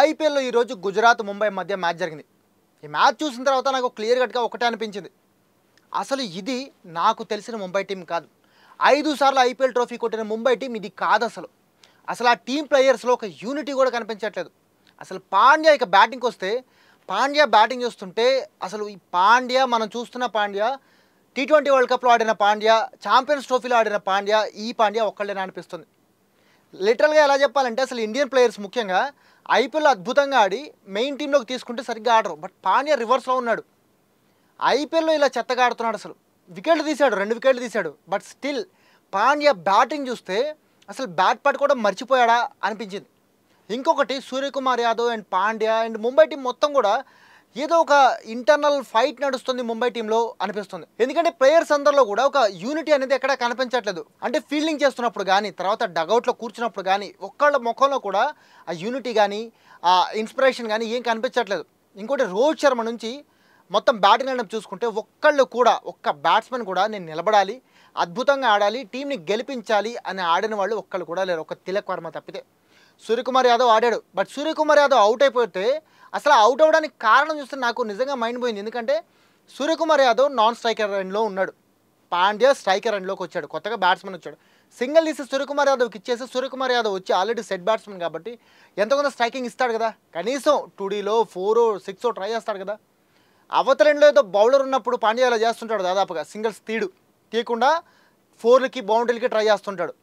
ఐపీఎల్లో ఈరోజు గుజరాత్ ముంబై మధ్య మ్యాచ్ జరిగింది. ఈ మ్యాచ్ చూసిన తర్వాత నాకు క్లియర్ కట్గా ఒకటే అనిపించింది. అసలు ఇది నాకు తెలిసిన ముంబై టీం కాదు. 5 సార్లు ఐపీఎల్ ట్రోఫీ కొట్టిన ముంబై టీం ఇది కాదు అసలు. అసలు ఆ టీం ప్లేయర్స్లో ఒక యూనిటీ కూడా కనిపించట్లేదు. అసలు పాండ్యా ఇక బ్యాటింగ్కి వస్తే పాండ్యా బ్యాటింగ్ చూస్తుంటే అసలు ఈ పాండ్యా మనం చూస్తున్న పాండ్యా T20 వరల్డ్ కప్లో ఆడిన పాండ్యా, ఛాంపియన్స్ ట్రోఫీలో ఆడిన పాండ్యా, ఈ పాండ్యా ఒక్కళ్ళేనా అనిపిస్తుంది. లిటరల్గా ఎలా చెప్పాలంటే అసలు ఇండియన్ ప్లేయర్స్ ముఖ్యంగా ఐపీఎల్ అద్భుతంగా ఆడి మెయిన్ టీంలోకి తీసుకుంటే సరిగ్గా ఆడరు. బట్ పాండ్యా రివర్స్లో ఉన్నాడు. ఐపీఎల్లో ఇలా చెత్తగా ఆడుతున్నాడు. అసలు వికెట్లు తీశాడు, 2 వికెట్లు తీశాడు. బట్ స్టిల్ పాండ్యా బ్యాటింగ్ చూస్తే అసలు బ్యాట్ పట్టుకోవడం మర్చిపోయాడా అనిపించింది. ఇంకొకటి Suryakumar Yadav and Pandya and Mumbai team మొత్తం కూడా ఏదో ఒక ఇంటర్నల్ ఫైట్ నడుస్తుంది ముంబై టీంలో అనిపిస్తుంది. ఎందుకంటే ప్లేయర్స్ అందరిలో కూడా ఒక యూనిటీ అనేది ఎక్కడ కనిపించట్లేదు. అంటే ఫీల్డింగ్ చేస్తున్నప్పుడు కానీ తర్వాత డగౌట్లో కూర్చున్నప్పుడు కానీ ఒక్కళ్ళ ముఖంలో కూడా ఆ యూనిటీ కానీ ఆ ఇన్స్పిరేషన్ కానీ ఏం కనిపించట్లేదు. ఇంకోటి రోహిత్ శర్మ నుంచి మొత్తం బ్యాటింగ్ లైనప్ చూసుకుంటే ఒక్క బ్యాట్స్మెన్ కూడా నేను నిలబడాలి, అద్భుతంగా ఆడాలి, టీంని గెలిపించాలి అని ఆడిన వాళ్ళు ఒక్కళ్ళు కూడా లేరు, ఒక తిలక్ వర్మ తప్పితే. సూర్యకుమార్ యాదవ్ ఆడాడు. బట్ సూర్యకుమార్ యాదవ్ అవుట్ అయిపోతే అసలు అవుట్ అవ్వడానికి కారణం చూస్తే నాకు నిజంగా మైండ్ పోయింది. ఎందుకంటే సూర్యకుమార్ యాదవ్ నాన్ స్ట్రైకర్ ఎండ్లో ఉన్నాడు, పాండ్యా స్ట్రైకర్ ఎండ్లోకి వచ్చాడు, కొత్తగా బ్యాట్స్మెన్ వచ్చాడు. సింగిల్ తీసి సూర్యకుమార్ యాదవ్కి ఇచ్చేసి సూర్యకుమార్ యాదవ్ వచ్చి ఆల్రెడీ సెట్ బ్యాట్స్మెన్ కాబట్టి ఎంతకొంత స్ట్రైకింగ్ ఇస్తాడు కదా, కనీసం 2Dలో 4 6 ట్రై చేస్తాడు కదా. అవతల ఎండ్లో ఏదో బౌలర్ ఉన్నప్పుడు పాండ్యా ఇలా చేస్తుంటాడు, దాదాపుగా సింగిల్స్ తీయకుండా 4లకి బౌండరీలకి ట్రై చేస్తుంటాడు.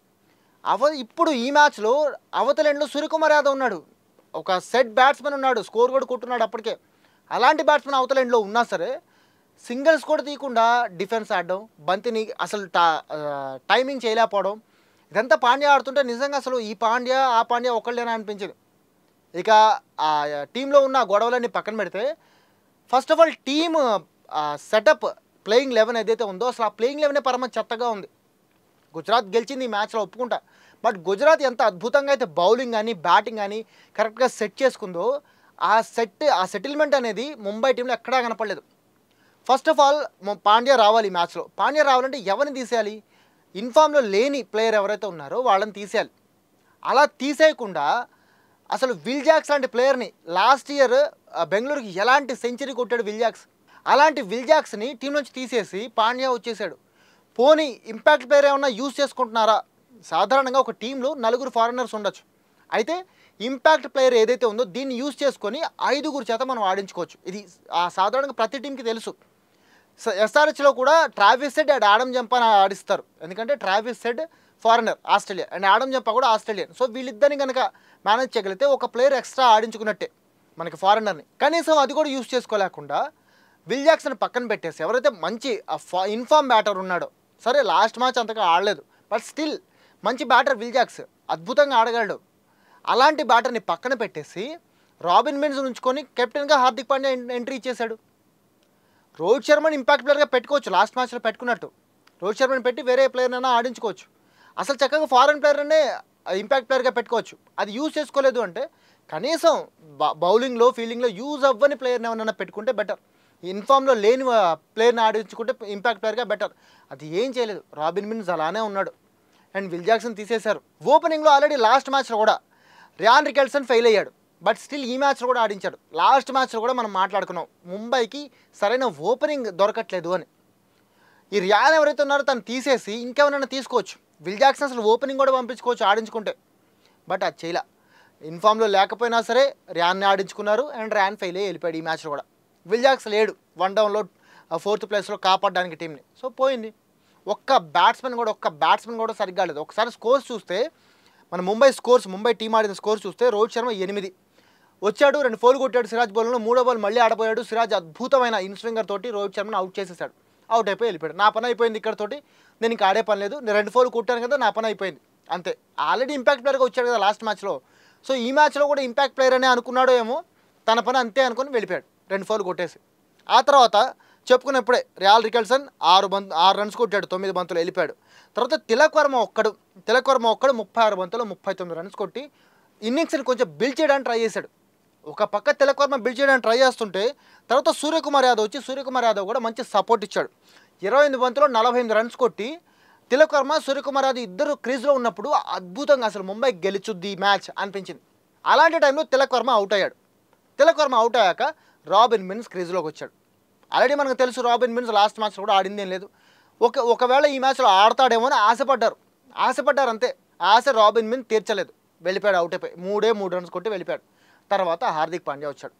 ఇప్పుడు ఈ మ్యాచ్లో అవతల ఎండ్లో సూర్యకుమార్ యాదవ్ ఉన్నాడు, ఒక సెట్ బ్యాట్స్మెన్ ఉన్నాడు, స్కోర్ కూడా కొట్టున్నాడు అప్పటికే. అలాంటి బ్యాట్స్మెన్ అవతల ఎండ్లో ఉన్నా సరే సింగిల్స్ కూడా తీయకుండా డిఫెన్స్ ఆడడం, బంతిని అసలు టైమింగ్ చేయలేకపోవడం, ఇదంతా పాండ్యా ఆడుతుంటే నిజంగా అసలు ఈ పాండ్యా ఆ పాండ్యా ఒకళ్ళేనా అనిపించింది. ఇక ఆ టీంలో ఉన్న గొడవలన్నీ పక్కన పెడితే first of all team setup playing 11 ఏదైతే ఉందో అసలు ఆ ప్లేయింగ్ 11 పరమ చెత్తగా ఉంది. గుజరాత్ గెలిచింది ఈ మ్యాచ్లో ఒప్పుకుంటా. బట్ గుజరాత్ ఎంత అద్భుతంగా అయితే బౌలింగ్ కానీ బ్యాటింగ్ కానీ కరెక్ట్గా సెట్ చేసుకుందో ఆ సెటిల్మెంట్ అనేది ముంబై టీంలో ఎక్కడా కనపడలేదు. ఫస్ట్ ఆఫ్ ఆల్ పాండ్యా రావాలి ఈ మ్యాచ్లో. పాండ్యా రావాలంటే ఎవరిని తీసేయాలి? ఇన్ఫామ్లో లేని ప్లేయర్ ఎవరైతే ఉన్నారో వాళ్ళని తీసేయాలి. అలా తీసేయకుండా అసలు విల్ జాక్స్ లాంటి ప్లేయర్ని లాస్ట్ ఇయర్ బెంగళూరుకి ఎలాంటి సెంచరీ కొట్టాడు విల్ జాక్స్, అలాంటి విల్ జాక్స్ని టీం నుంచి తీసేసి పాండ్యా వచ్చేసాడు. పోనీ ఇంపాక్ట్ ప్లేయర్ ఏమన్నా యూజ్ చేసుకుంటున్నారా? సాధారణంగా ఒక టీంలో 4 ఫారినర్స్ ఉండొచ్చు. అయితే ఇంపాక్ట్ ప్లేయర్ ఏదైతే ఉందో దీన్ని యూజ్ చేసుకొని 5 చేత మనం ఆడించుకోవచ్చు. ఇది సాధారణంగా ప్రతి టీంకి తెలుసు. SRHలో కూడా ట్రావిస్ హెడ్ అండ్ ఆడమ్ జంపాని ఆడిస్తారు. ఎందుకంటే Travis Head foreigner Australia and Adam Zampa కూడా ఆస్ట్రేలియన్. సో వీళ్ళిద్దరిని కనుక మేనేజ్ చేయగలిగితే ఒక ప్లేయర్ ఎక్స్ట్రా ఆడించుకున్నట్టే మనకి ఫారినర్ని. కనీసం అది కూడా యూజ్ చేసుకోలేకుండా విల్ జాక్స్ని పక్కన పెట్టేసి ఎవరైతే మంచి ఇన్ఫామ్ బ్యాటర్ ఉన్నాడో, సరే లాస్ట్ మ్యాచ్ అంతగా ఆడలేదు బట్ స్టిల్ మంచి బ్యాటర్ విల్ జాక్స్, అద్భుతంగా ఆడగలడు. అలాంటి బ్యాటర్ని పక్కన పెట్టేసి రాబిన్ మిన్స్ ఉంచుకొని కెప్టెన్గా హార్దిక్ పాండ్యా ఎంట్రీ ఇచ్చేశాడు. రోహిత్ శర్మని ఇంపాక్ట్ ప్లేయర్గా పెట్టుకోవచ్చు, లాస్ట్ మ్యాచ్లో పెట్టుకున్నట్టు రోహిత్ శర్మని పెట్టి వేరే ప్లేయర్నైనా ఆడించుకోవచ్చు. అసలు చక్కగా ఫారెన్ ప్లేయర్నే ఇంపాక్ట్ ప్లేయర్గా పెట్టుకోవచ్చు. అది యూజ్ చేసుకోలేదు అంటే కనీసం బౌలింగ్లో ఫీల్డింగ్లో యూజ్ అవ్వని ప్లేయర్ని ఏమైనా పెట్టుకుంటే బెటర్. ఇన్ఫామ్లో లేని ప్లేయర్ని ఆడించుకుంటే ఇంపాక్ట్ ప్లేయర్గా బెటర్. అది ఏం చేయలేదు. రాబిన్ మిన్స్ అలానే ఉన్నాడు అండ్ విల్ జాక్సన్ తీసేశారు. ఓపెనింగ్లో ఆల్రెడీ లాస్ట్ మ్యాచ్లో కూడా రియాన్ రికెల్సన్ ఫెయిల్ అయ్యాడు. బట్ స్టిల్ ఈ మ్యాచ్లో కూడా ఆడించాడు. లాస్ట్ మ్యాచ్లో కూడా మనం మాట్లాడుకున్నాం ముంబైకి సరైన ఓపెనింగ్ దొరకట్లేదు అని. ఈ రియాన్ ఎవరైతే ఉన్నారో తను తీసేసి ఇంకెవరైనా తీసుకోవచ్చు. విల్ జాక్సన్ అసలు ఓపెనింగ్ కూడా పంపించుకోవచ్చు ఆడించుకుంటే. బట్ అది చేయలే. ఇన్ఫామ్లో లేకపోయినా సరే రియాన్ని ఆడించుకున్నారు అండ్ రియాన్ ఫెయిల్ అయ్యి వెళ్ళిపోయాడు ఈ మ్యాచ్లో కూడా. విల్ జాక్స్ లేడు 1 డౌన్లో 4th ప్లేస్లో కాపాడడానికి టీంని. సో పోయింది. ఒక్క బ్యాట్స్మెన్ కూడా సరిగ్గా లేదు. ఒకసారి స్కోర్స్ చూస్తే మన ముంబై టీం ఆడిన స్కోర్స్ చూస్తే రోహిత్ శర్మ 8 వచ్చాడు, 2 4 కొట్టాడు సిరాజ్ బౌలింగ్లో. 3వ బాల్ మళ్ళీ ఆడపోయాడు. సిరాజ్ అద్భుతమైన ఇన్స్వింగర్ తోటి రోహిత్ శర్మను అవుట్ చేసేసాడు. అవుట్ అయిపోయి వెళ్ళిపోయాడు. నా పని అయిపోయింది ఇక్కడతోటి, నేను ఇంకా ఆడే పని లేదు, నేను 2 4 కొట్టాను కదా, నా పని అయిపోయింది అంతే. ఆల్రెడీ ఇంపాక్ట్ ప్లేయర్గా వచ్చాడు కదా లాస్ట్ మ్యాచ్లో. సో ఈ మ్యాచ్లో కూడా ఇంపాక్ట్ ప్లేయర్ అనే అనుకున్నాడో ఏమో, తన పని అంతే అనుకుని వెళ్ళిపోయాడు 2 4 కొట్టేసి. ఆ తర్వాత చెప్పుకున్నప్పుడే రియాన్ రికెల్సన్ 6 రన్స్ కొట్టాడు, 9 బంతులు వెళ్ళిపోయాడు. తర్వాత తిలక్ వర్మ ఒక్కడు 36 బంతుల్లో 39 రన్స్ కొట్టి ఇన్నింగ్స్ని కొంచెం బిల్డ్ చేయడానికి ట్రై చేశాడు. ఒక పక్క తిలక్ వర్మ బిల్డ్ చేయడానికి ట్రై చేస్తుంటే తర్వాత సూర్యకుమార్ యాదవ్ కూడా మంచి సపోర్ట్ ఇచ్చాడు. 28 బంతుల్లో 48 రన్స్ కొట్టి తిలక్ వర్మ సూర్యకుమార్ యాదవ్ ఇద్దరు క్రీజ్లో ఉన్నప్పుడు అద్భుతంగా అసలు ముంబై గెలుచుద్ది మ్యాచ్ అనిపించింది. అలాంటి టైంలో తిలక్ వర్మ అవుట్ అయ్యాడు. తిలక్ వర్మ అవుట్ అయ్యాక రాబిన్ మిన్స్ క్రీజ్లోకి వచ్చాడు. ఆల్రెడీ మనకు తెలుసు రాబిన్ మిన్స్ లాస్ట్ మ్యాచ్లో కూడా ఆడింది ఏం లేదు. ఒకవేళ ఈ మ్యాచ్లో ఆడతాడేమో అని ఆశపడ్డారు అంతే. ఆశ రాబిన్ మిన్స్ తీర్చలేదు, వెళ్ళిపోయాడు, అవుట్ అయిపోయి 3 రన్స్ కొట్టి వెళ్ళిపోయాడు. తర్వాత హార్దిక్ పాండ్యా వచ్చాడు.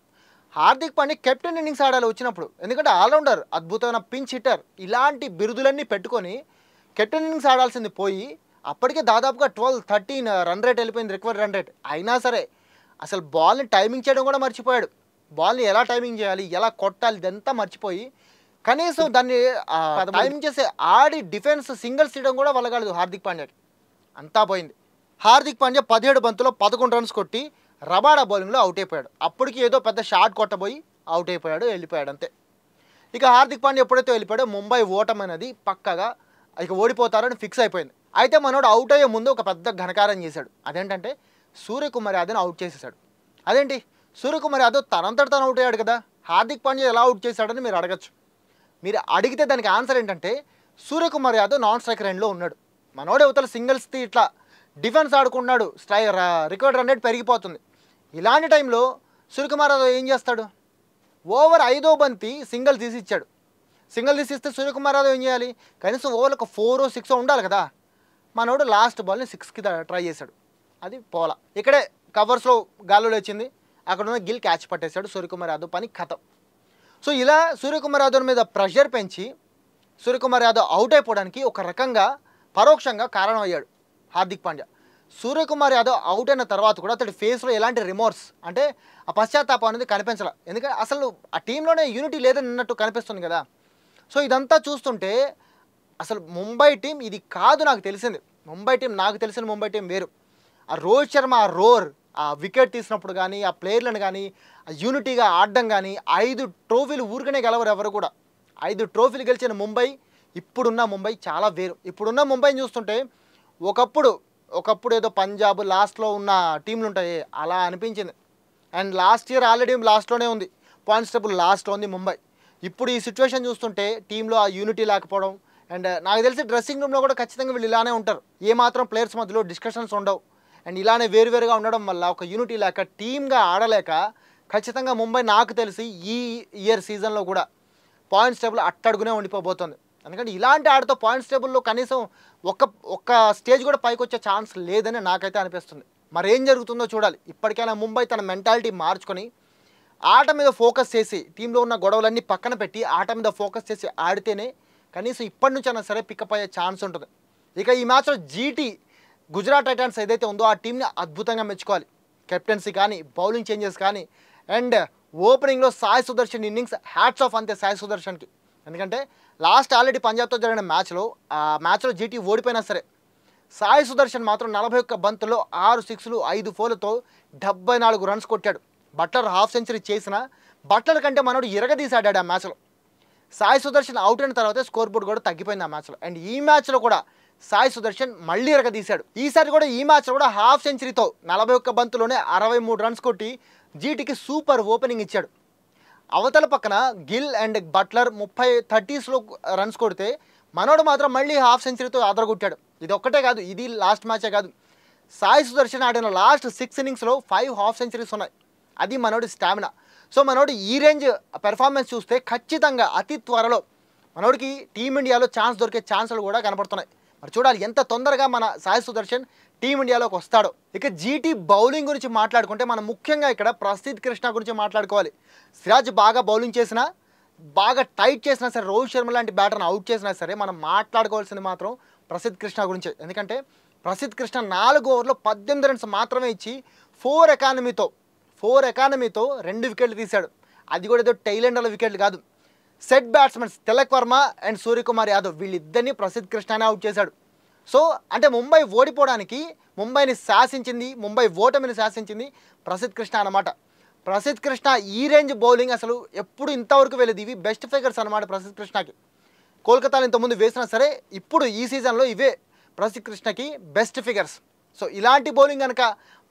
హార్దిక్ పాండ్యా కెప్టెన్ ఇన్నింగ్స్ ఆడాలి వచ్చినప్పుడు, ఎందుకంటే ఆల్రౌండర్, అద్భుతమైన పించ్ హిట్టర్, ఇలాంటి బిరుదులన్నీ పెట్టుకొని కెప్టెన్ ఇన్నింగ్స్ ఆడాల్సింది పోయి అప్పటికే దాదాపుగా 12-13 రన్ రేట్ వెళ్ళిపోయింది, రికవరీ రన్ రేట్. అయినా సరే అసలు బాల్ని టైమింగ్ చేయడం కూడా మర్చిపోయాడు. బాల్ని ఎలా టైమింగ్ చేయాలి, ఎలా కొట్టాలి, ఇదంతా మర్చిపోయి కనీసం దాన్ని టైమింగ్ చేసి ఆడి డిఫెన్స్ సింగిల్స్ తీయడం కూడా వల్లగాలేదు హార్దిక్ పాండ్యాకి. అంతా పోయింది. హార్దిక్ పాండ్యా 17 బంతుల్లో 11 రన్స్ కొట్టి రబాడా బౌలింగ్లో అవుట్ అయిపోయాడు. అప్పటికి ఏదో పెద్ద షాట్ కొట్టబోయి అవుట్ అయిపోయాడు, వెళ్ళిపోయాడు అంతే. ఇక హార్దిక్ పాండ్యా ఎప్పుడైతే వెళ్ళిపోయాడో ముంబై ఓటమి అనేది పక్కగా ఇక ఓడిపోతారని ఫిక్స్ అయిపోయింది. అయితే మనోడు అవుట్ అయ్యే ముందు ఒక పెద్ద ఘనకారం చేశాడు. అదేంటంటే సూర్యకుమార్ యాదవ్ని అవుట్ చేసేసాడు. అదేంటి, సూర్యకుమార్ యాదవ్ తనంతట తను అవుట్ అయ్యాడు కదా, హార్దిక్ పాండ్యా ఎలా అవుట్ చేశాడని మీరు అడగచ్చు. మీరు అడిగితే దానికి ఆన్సర్ ఏంటంటే సూర్యకుమార్ యాదవ్ నాన్ స్ట్రైక్ రేంజ్లో ఉన్నాడు. మనోడు యువతల సింగిల్స్ది ఇట్లా డిఫెన్స్ ఆడుకున్నాడు, రికవరీ రన్ రేట్ పెరిగిపోతుంది. ఇలాంటి టైంలో సూర్యకుమార్ యాదవ్ ఏం చేస్తాడు, ఓవర్ 5వ బంతి సింగిల్ తీసి ఇచ్చాడు. సింగిల్ తీసి ఇస్తే సూర్యకుమార్ యాదవ్ ఏం చేయాలి, కనీసం ఓవర్లో ఒక 4-6 ఉండాలి కదా. మనోడు లాస్ట్ బాల్ని 6కి ట్రై చేశాడు, అది పోలా. ఇక్కడే కవర్స్లో గాల్లో లేచింది, అక్కడ ఉన్న గిల్ క్యాచ్ పట్టేశాడు, సూర్యకుమార్ యాదవ్ పని ఖతం. సో ఇలా సూర్యకుమార్ యాదవ్ మీద ప్రెషర్ పెంచి సూర్యకుమార్ యాదవ్ అవుట్ అయిపోవడానికి ఒక రకంగా పరోక్షంగా కారణం అయ్యాడు హార్దిక్ పాండ్యా. సూర్యకుమార్ యాదవ్ అవుట్ అయిన తర్వాత కూడా అతడి ఫేస్లో ఎలాంటి రిమోర్స్ అంటే ఆ పశ్చాత్తాపం అనేది కనిపించాల, ఎందుకంటే అసలు ఆ టీంలోనే యూనిటీ లేదని అన్నట్టు కనిపిస్తుంది కదా. సో ఇదంతా చూస్తుంటే అసలు ముంబై టీం ఇది కాదు నాకు తెలిసింది. నాకు తెలిసిన ముంబై టీం వేరు. ఆ రోహిత్ శర్మ ఆ రోర్, ఆ వికెట్ తీసినప్పుడు కానీ, ఆ ప్లేయర్లను కానీ, ఆ యూనిటీగా ఆడడం కానీ, 5 ట్రోఫీలు ఊరికనే గెలవరు ఎవరు కూడా. 5 ట్రోఫీలు గెలిచిన ముంబై, ఇప్పుడున్న ముంబై చాలా వేరు. ఇప్పుడున్న ముంబైని చూస్తుంటే ఒకప్పుడు ఏదో పంజాబ్ లాస్ట్లో ఉన్న టీంలు ఉంటాయి అలా అనిపించింది. అండ్ లాస్ట్ ఇయర్ ఆల్రెడీ లాస్ట్లోనే ఉంది, పాయింట్స్ టేబుల్ లాస్ట్లో ఉంది ముంబై. ఇప్పుడు ఈ సిచ్యువేషన్ చూస్తుంటే టీంలో ఆ యూనిటీ లేకపోవడం, అండ్ నాకు తెలిసి డ్రెస్సింగ్ రూమ్లో కూడా ఖచ్చితంగా వీళ్ళు ఇలానే ఉంటారు, ఏమాత్రం ప్లేయర్స్ మధ్యలో డిస్కషన్స్ ఉండవు. అండ్ ఇలానే వేరువేరుగా ఉండడం వల్ల ఒక యూనిటీ లేక టీమ్గా ఆడలేక ఖచ్చితంగా ముంబై నాకు తెలిసి ఈ ఇయర్ సీజన్లో కూడా పాయింట్స్ టేబుల్ అట్టడుగునే ఉండిపోబోతుంది. ఎందుకంటే ఇలాంటి ఆటతో పాయింట్స్ టేబుల్లో కనీసం ఒక్క స్టేజ్ కూడా పైకి వచ్చే ఛాన్స్ లేదని నాకైతే అనిపిస్తుంది. మరి ఏం జరుగుతుందో చూడాలి. ఇప్పటికైనా ముంబై తన మెంటాలిటీ మార్చుకొని ఆట మీద ఫోకస్ చేసి, టీంలో ఉన్న గొడవలన్నీ పక్కన పెట్టి ఆట మీద ఫోకస్ చేసి ఆడితేనే కనీసం ఇప్పటి నుంచి అయినా సరే పికప్ అయ్యే ఛాన్స్ ఉంటుంది. ఇక ఈ మ్యాచ్లో జీటీ గుజరాత్ టైటాన్స్ ఏదైతే ఉందో ఆ టీంని అద్భుతంగా మెచ్చుకోవాలి. కెప్టెన్సీ కానీ, బౌలింగ్ చేంజెస్ కానీ, అండ్ ఓపెనింగ్లో Sai Sudharsan innings hats off అంతే సాయి సుదర్శన్కి. ఎందుకంటే లాస్ట్ ఆల్రెడీ పంజాబ్తో జరిగిన మ్యాచ్లో జీటీ ఓడిపోయినా సరే సాయి సుదర్శన్ మాత్రం 41 బంతుల్లో 6 సిక్స్లు 5 ఫోర్లతో 74 రన్స్ కొట్టాడు. బట్లర్ హాఫ్ సెంచరీ చేసిన బట్లర్ కంటే మనోడు ఇరగదీసాడాడు ఆ మ్యాచ్లో. సాయి సుదర్శన్ అవుట్ అయిన తర్వాత స్కోర్ బోర్డ్ కూడా తగ్గిపోయింది ఆ మ్యాచ్లో. అండ్ ఈ మ్యాచ్లో కూడా సాయి సుదర్శన్ మళ్ళీ ఇరగదీశాడు. ఈసారి కూడా ఈ మ్యాచ్లో కూడా హాఫ్ సెంచరీతో 41 బంతుల్లోనే 63 రన్స్ కొట్టి జీటీకి సూపర్ ఓపెనింగ్ ఇచ్చాడు. అవతల పక్కన గిల్ అండ్ బట్లర్ 30-30స్లో రన్స్ కొడితే మనోడు మాత్రం మళ్ళీ హాఫ్ సెంచరీతో ఆదరగొట్టాడు. ఇది ఒక్కటే కాదు, ఇది లాస్ట్ మ్యాచే కాదు, సాయి సుదర్శన్ ఆడిన లాస్ట్ 6 ఇన్నింగ్స్లో 5 హాఫ్ సెంచరీస్ ఉన్నాయి. అది మనోడి స్టామినా. సో మనోడు ఈ రేంజ్ పెర్ఫార్మెన్స్ చూస్తే ఖచ్చితంగా అతి త్వరలో మనోడికి టీమిండియాలో ఛాన్స్ దొరికే ఛాన్సులు కూడా కనపడుతున్నాయి. మరి చూడాలి ఎంత తొందరగా మన సాయి సుదర్శన్ టీమిండియాలోకి వస్తాడో. ఇక జీటీ బౌలింగ్ గురించి మాట్లాడుకుంటే మనం ముఖ్యంగా ఇక్కడ ప్రసిద్ధ్ కృష్ణ గురించి మాట్లాడుకోవాలి. సిరాజ్ బాగా బౌలింగ్ చేసినా, బాగా టైట్ చేసినా సరే, రోహిత్ శర్మ లాంటి బ్యాటర్ని అవుట్ చేసినా సరే మనం మాట్లాడుకోవాల్సింది మాత్రం ప్రసిద్ధ్ కృష్ణ గురించే. ఎందుకంటే ప్రసిద్ధ్ కృష్ణ 4 ఓవర్లో 18 రన్స్ మాత్రమే ఇచ్చి 4 ఎకానమీతో 2 వికెట్లు తీశాడు. అది కూడా ఏదో టైలెండర్ల వికెట్లు కాదు. Set batsmens Tilak Varma and Suryakumar Yadav వీళ్ళిద్దరినీ ప్రసిద్ధ్ కృష్ణనే అవుట్ చేశాడు. సో అంటే ముంబై ఓడిపోవడానికి, ముంబైని శాసించింది, ముంబై ఓటమిని శాసించింది ప్రసిద్ధ్ కృష్ణ అన్నమాట. ప్రసిద్ధ్ కృష్ణ ఈ రేంజ్ బౌలింగ్ అసలు ఎప్పుడు ఇంతవరకు వెళ్ళేది. ఇవి బెస్ట్ ఫిగర్స్ అన్నమాట ప్రసిద్ధ్ కృష్ణకి. కోల్కతాలో ఇంతకుముందు వేసినా సరే ఇప్పుడు ఈ సీజన్లో ఇవే ప్రసిద్ధ్ కృష్ణకి బెస్ట్ ఫిగర్స్. సో ఇలాంటి బౌలింగ్ కనుక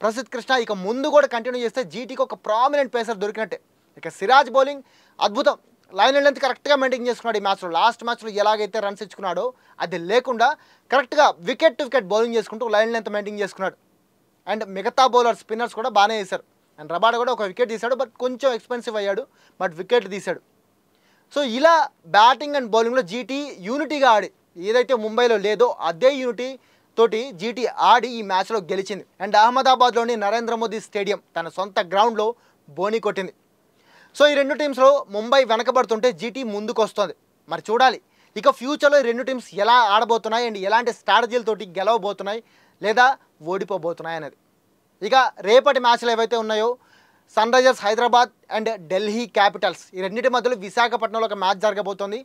ప్రసిద్ధ్ కృష్ణ ఇక ముందు కూడా కంటిన్యూ చేస్తే జీటీకి ఒక ప్రామినెంట్ పేసర్ దొరికినట్టే. ఇక సిరాజ్ బౌలింగ్ అద్భుతం, లైన్ అండ్ లెంత్ కరెక్ట్గా మెయింటైన్ చేసుకున్నాడు ఈ మ్యాచ్లో. లాస్ట్ మ్యాచ్లో ఎలాగైతే రన్స్ ఇచ్చుకున్నాడో అది లేకుండా కరెక్ట్గా వికెట్ టు వికెట్ బౌలింగ్ చేసుకుంటూ లైన్ లెంత్ మెయింటైన్ చేసుకున్నాడు. అండ్ మిగతా బౌలర్ స్పిన్నర్స్ కూడా బాగానే వేశారు. అండ్ రబాడా కూడా ఒక వికెట్ తీశాడు, బట్ కొంచెం ఎక్స్పెన్సివ్ అయ్యాడు, బట్ వికెట్ తీశాడు. సో ఇలా బ్యాటింగ్ అండ్ బౌలింగ్లో జీటీ యూనిటీగా ఆడి ఏదైతే ముంబైలో లేదో అదే యూనిటీ తోటి జీటీ ఆడి ఈ మ్యాచ్లో గెలిచింది. అండ్ అహ్మదాబాద్లోని నరేంద్ర మోదీ స్టేడియం తన సొంత గ్రౌండ్లో బోని కొట్టింది. సో ఈ రెండు టీమ్స్లో ముంబై వెనకబడుతుంటే జీటీ ముందుకు వస్తుంది. మరి చూడాలి ఇక ఫ్యూచర్లో ఈ రెండు టీమ్స్ ఎలా ఆడబోతున్నాయి అండ్ ఎలాంటి స్ట్రాటజీలతోటి గెలవబోతున్నాయి లేదా ఓడిపోబోతున్నాయి అనేది. ఇక రేపటి మ్యాచ్లు ఏవైతే ఉన్నాయో Sunrisers Hyderabad and Delhi Capitals ఈ రెండింటి మధ్యలో విశాఖపట్నంలో ఒక మ్యాచ్ జరగబోతోంది.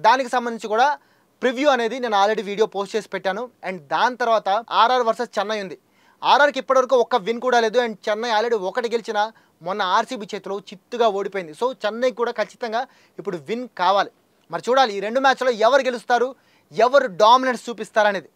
దానికి సంబంధించి కూడా ప్రివ్యూ అనేది నేను ఆల్రెడీ వీడియో పోస్ట్ చేసి పెట్టాను. అండ్ దాని తర్వాత ఆర్ఆర్ వర్సెస్ చెన్నై ఉంది. ఆర్ఆర్కి ఇప్పటివరకు ఒక్క విన్ కూడా లేదు. అండ్ చెన్నై ఆల్రెడీ ఒకటి గెలిచిన మొన్న ఆర్సీబీ చేతిలో చిత్తుగా ఓడిపోయింది. సో చెన్నై కూడా ఖచ్చితంగా ఇప్పుడు విన్ కావాలి. మరి చూడాలి ఈ రెండు మ్యాచ్లో ఎవరు గెలుస్తారు, ఎవరు డామినెన్స్ చూపిస్తారనేది.